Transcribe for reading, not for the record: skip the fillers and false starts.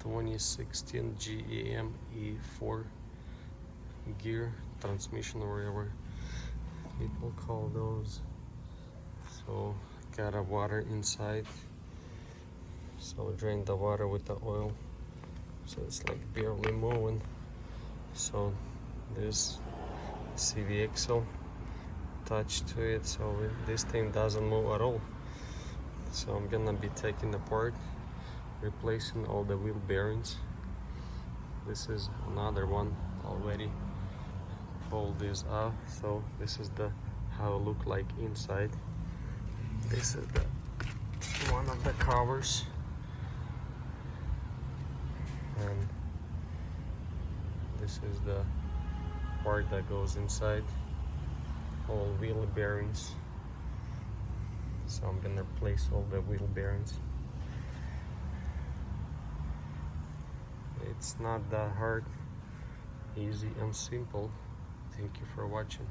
2016 GEM E4 gear transmission, wherever people call those. So got a water inside, so drain the water with the oil, so it's like barely moving. So this CV axle attached to it, so this thing doesn't move at all. So I'm gonna be taking apart, replacing all the wheel bearings. This is another one already. Pull this off. So this is the how it look like inside. This is the one of the covers, and this is the part that goes inside, all wheel bearings. So I'm gonna replace all the wheel bearings. It's not that hard, easy and simple. Thank you for watching.